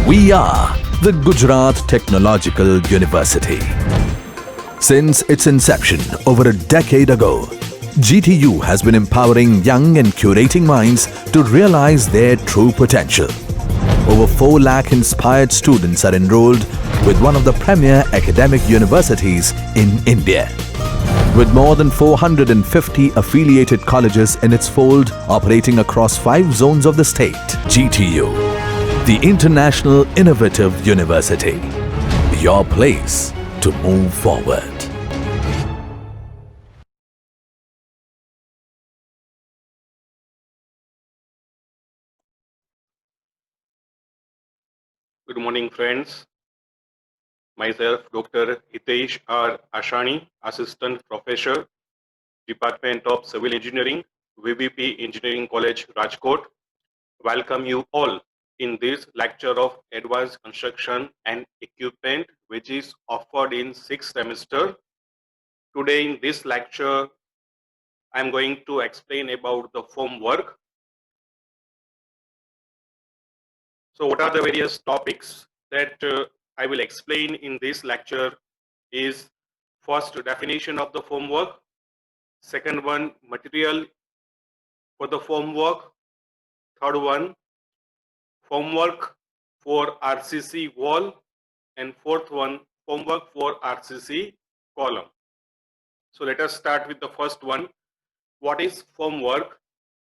We are the Gujarat Technological University. Since its inception over a decade ago, GTU has been empowering young and curating minds to realize their true potential. Over 4 lakh inspired students are enrolled with one of the premier academic universities in India. With more than 450 affiliated colleges in its fold operating across 5 zones of the state, GTU, the International Innovative University, your place to move forward. Good morning, friends. Myself, Dr. Hitesh R. Ashani, Assistant Professor, Department of Civil Engineering, VBP Engineering College, Rajkot. Welcome you all in this lecture of Advanced Construction and Equipment, which is offered in 6th semester. Today in this lecture, I am going to explain about the formwork. So what are the various topics that I will explain in this lecture is first definition of the formwork, second one material for the formwork, third one formwork for RCC wall, and fourth one formwork for RCC column. So let us start with the first one. What is formwork?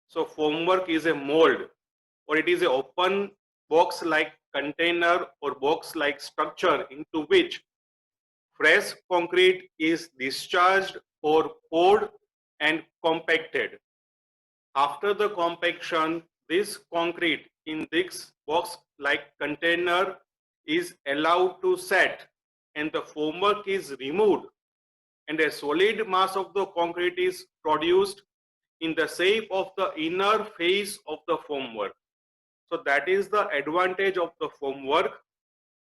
So formwork is a mold, or it is an open box like container or box like structure into which fresh concrete is discharged or poured and compacted. After the compaction, this concrete in this box like container is allowed to set and the formwork is removed and a solid mass of the concrete is produced in the shape of the inner face of the formwork. So that is the advantage of the formwork.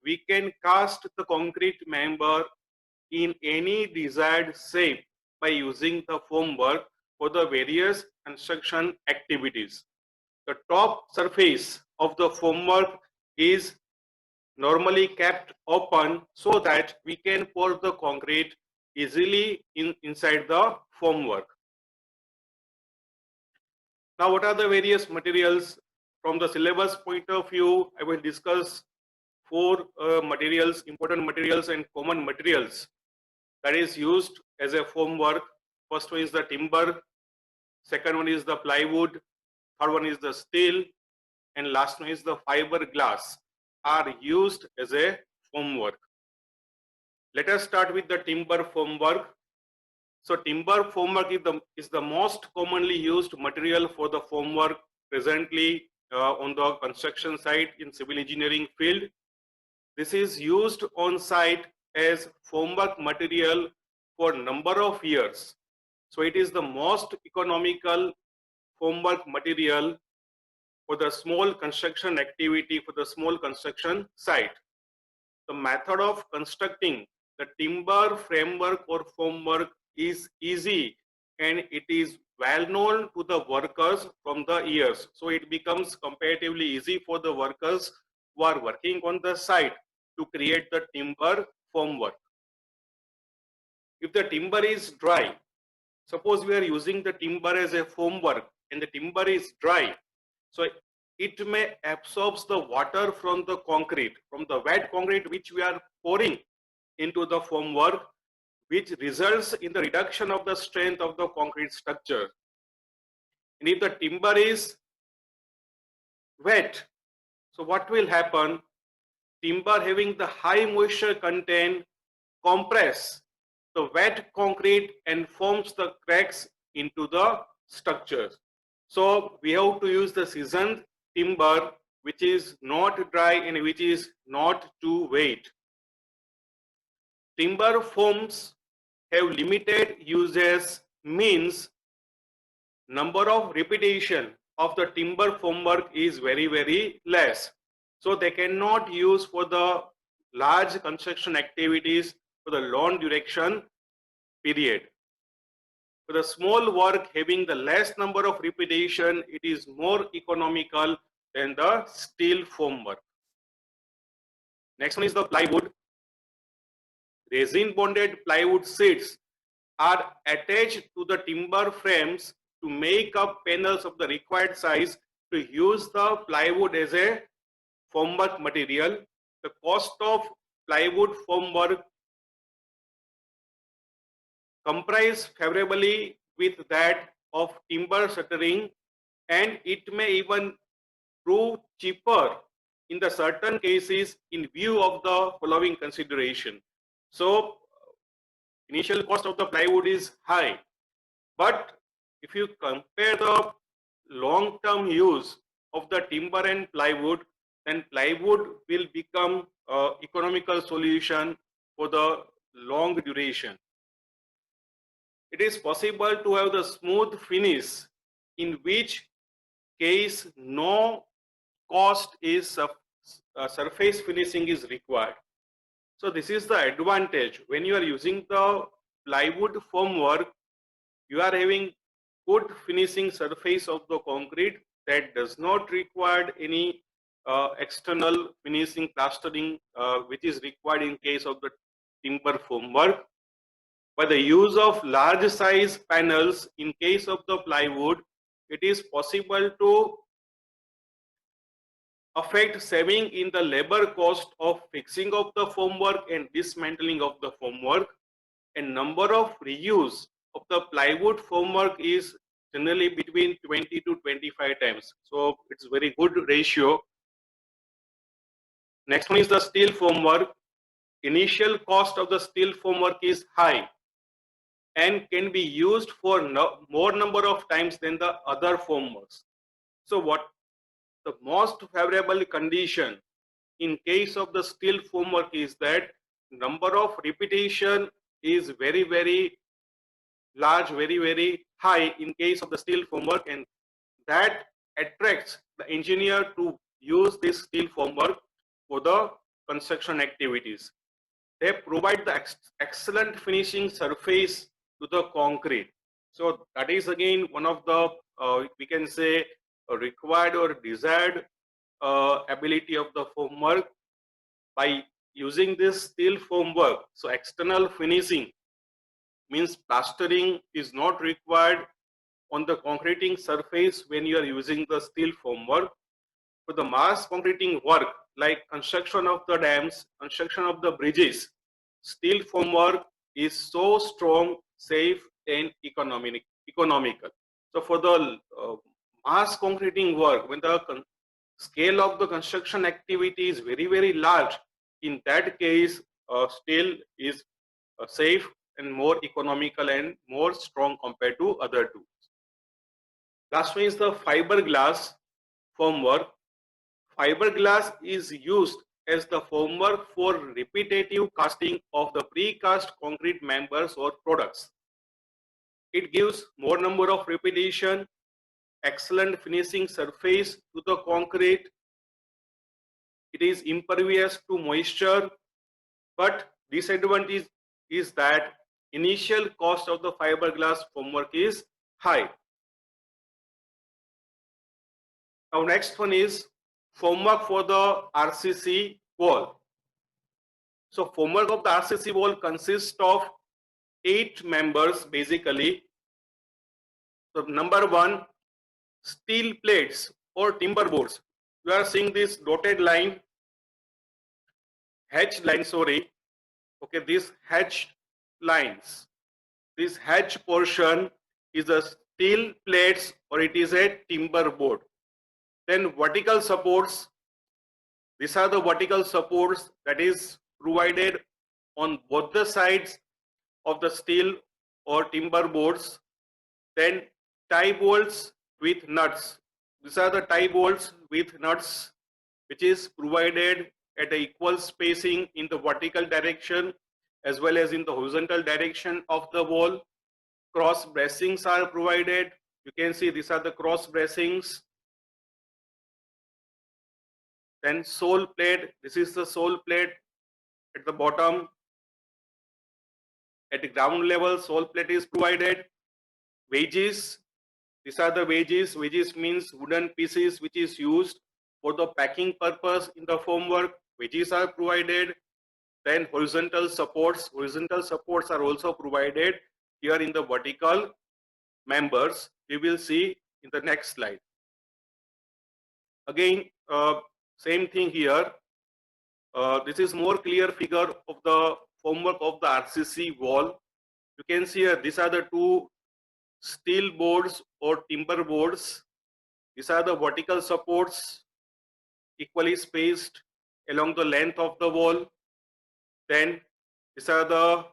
We can cast the concrete member in any desired shape by using the formwork for the various construction activities. The top surface of the formwork is normally kept open so that we can pour the concrete easily inside the formwork. Now, what are the various materials? From the syllabus point of view, I will discuss 4 materials, important materials and common materials that is used as a formwork. First one is the timber, second one is the plywood, third one is the steel, and last one is the fiberglass are used as a formwork. Let us start with the timber formwork. So timber formwork is the most commonly used material for the formwork presently on the construction site in civil engineering field. This is used on site as formwork material for number of years. So it is the most economical formwork material for the small construction activity, for the small construction site. The method of constructing the timber framework or formwork is easy and it is well known to the workers from the years. So it becomes comparatively easy for the workers who are working on the site to create the timber formwork. If the timber is dry, suppose we are using the timber as a formwork and the timber is dry, so it may absorb the water from the concrete, from the wet concrete which we are pouring into the formwork, which results in the reduction of the strength of the concrete structure. And if the timber is wet, so what will happen? Timber having the high moisture content compress the wet concrete and forms the cracks into the structures. So we have to use the seasoned timber which is not dry and which is not too wet. Timber forms have limited uses, means number of repetition of the timber formwork is very less. So they cannot use for the large construction activities for the long duration period. For the small work having the less number of repetition, it is more economical than the steel formwork. Next one is the plywood. Resin bonded plywood sheets are attached to the timber frames to make up panels of the required size to use the plywood as a formwork material. The cost of plywood formwork comprise favorably with that of timber shuttering, and it may even prove cheaper in the certain cases in view of the following consideration. So initial cost of the plywood is high, but if you compare the long term use of the timber and plywood, then plywood will become economical solution for the long duration. It is possible to have the smooth finish, in which case no cost is surface finishing is required. So this is the advantage when you are using the plywood formwork. You are having good finishing surface of the concrete that does not require any external finishing plastering, which is required in case of the timber formwork. By the use of large size panels in case of the plywood, it is possible to affect saving in the labor cost of fixing of the formwork and dismantling of the formwork, and number of reuse of the plywood formwork is generally between 20 to 25 times. So it's very good ratio. Next one is the steel formwork. Initial cost of the steel formwork is high and can be used for more number of times than the other formworks. So what the most favorable condition in case of the steel formwork is that number of repetition is very large, very high in case of the steel formwork, and that attracts the engineer to use this steel formwork for the construction activities. They provide the excellent finishing surface to the concrete. So that is again one of the we can say required or desired ability of the formwork. By using this steel formwork, so external finishing means plastering is not required on the concreting surface when you are using the steel formwork. For the mass concreting work like construction of the dams, construction of the bridges, steel formwork is so strong, safe and economical. So for the mass concreting work, when the scale of the construction activity is very large, in that case steel is safe and more economical and more strong compared to other tools. Last one is the fiberglass formwork. Fiberglass is used as the formwork for repetitive casting of the precast concrete members or products. It gives more number of repetition, excellent finishing surface to the concrete. It is impervious to moisture, but disadvantage is that initial cost of the fiberglass formwork is high. Now next one is formwork for the RCC wall. So formwork of the RCC wall consists of 8 members basically. So number 1, steel plates or timber boards. You are seeing this dotted line, hatched line, sorry. Okay, these hatched lines. This hatch portion is a steel plates or it is a timber board. Then vertical supports. These are the vertical supports that is provided on both the sides of the steel or timber boards. Then tie bolts with nuts. These are the tie bolts with nuts which is provided at an equal spacing in the vertical direction as well as in the horizontal direction of the wall. Cross bracings are provided. You can see these are the cross bracings. Then sole plate, this is the sole plate at the bottom. At the ground level, sole plate is provided. Wedges, these are the wedges. Wedges means wooden pieces which is used for the packing purpose in the formwork. wedges are provided. Then horizontal supports are also provided here in the vertical members. We will see in the next slide. Again, same thing here. This is more clear figure of the formwork of the RCC wall. You can see here, these are the two steel boards or timber boards. These are the vertical supports equally spaced along the length of the wall. Then these are the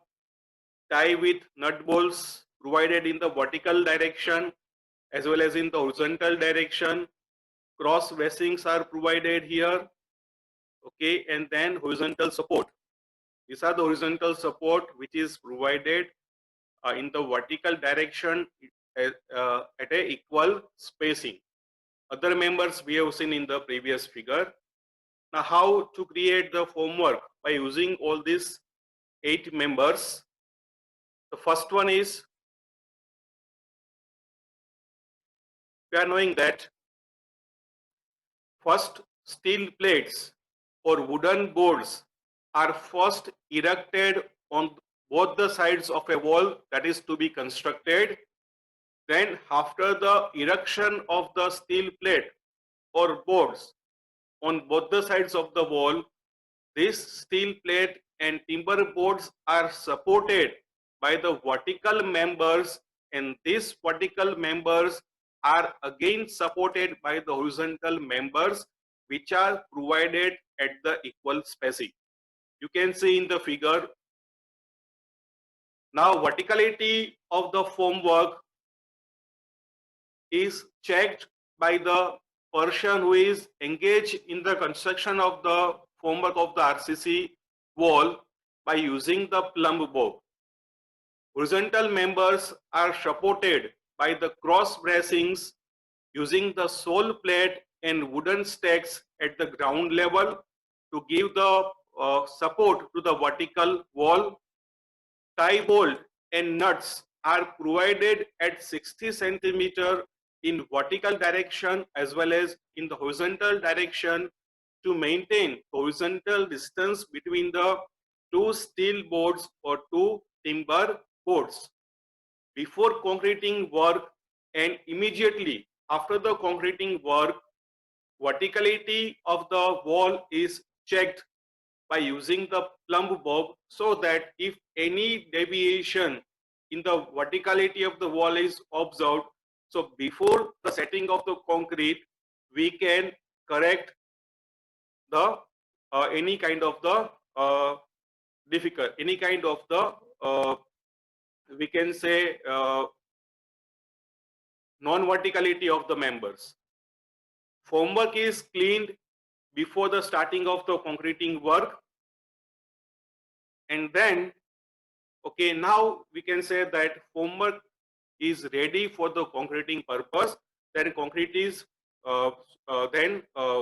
tie with nut bolts provided in the vertical direction as well as in the horizontal direction. Cross bracings are provided here. Okay, and then horizontal support. These are the horizontal support which is provided in the vertical direction at a equal spacing. Other members we have seen in the previous figure. Now, how to create the formwork by using all these 8 members? The first one is, we are knowing that first steel plates or wooden boards are first erected on both the sides of a wall that is to be constructed. Then after the erection of the steel plate or boards on both the sides of the wall, this steel plate and timber boards are supported by the vertical members, and these vertical members are again supported by the horizontal members which are provided at the equal spacing. You can see in the figure. Now, verticality of the formwork is checked by the person who is engaged in the construction of the formwork of the RCC wall by using the plumb bob. Horizontal members are supported by the cross bracings using the sole plate and wooden stakes at the ground level to give the support to the vertical wall. Tie bolt and nuts are provided at 60 centimeter in vertical direction as well as in the horizontal direction to maintain horizontal distance between the two steel boards or two timber boards. Before concreting work and immediately after the concreting work, verticality of the wall is checked by using the plumb bob, so that if any deviation in the verticality of the wall is observed, so before the setting of the concrete, we can correct the any kind of the we can say non-verticality of the members. Formwork is cleaned before the starting of the concreting work, and then okay, now we can say that formwork is ready for the concreting purpose. Then concrete is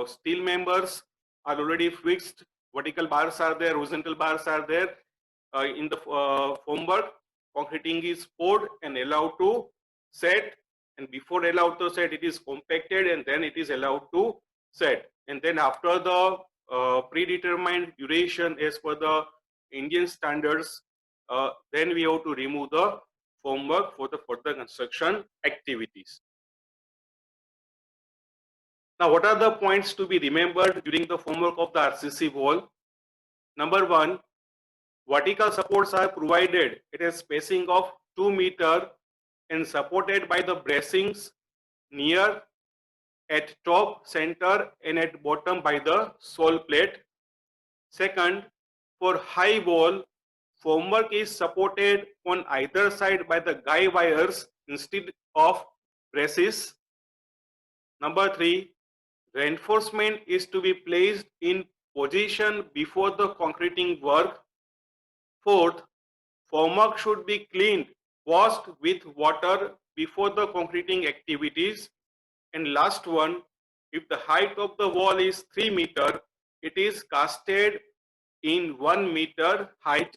steel members are already fixed, vertical bars are there, horizontal bars are there in the formwork. Concreting is poured and allowed to set, and before allowed to set, it is compacted and then it is allowed to set. And then after the predetermined duration as per the Indian standards, then we have to remove the formwork for the further construction activities. Now, what are the points to be remembered during the formwork of the RCC wall? Number 1, vertical supports are provided at a spacing of 2 meters and supported by the bracings near, at top, center and at bottom by the sole plate. Second, for high wall, formwork is supported on either side by the guy wires instead of braces. Number 3, reinforcement is to be placed in position before the concreting work. Fourth, formwork should be cleaned, washed with water before the concreting activities. And last one, if the height of the wall is 3 meters, it is casted in 1 meter height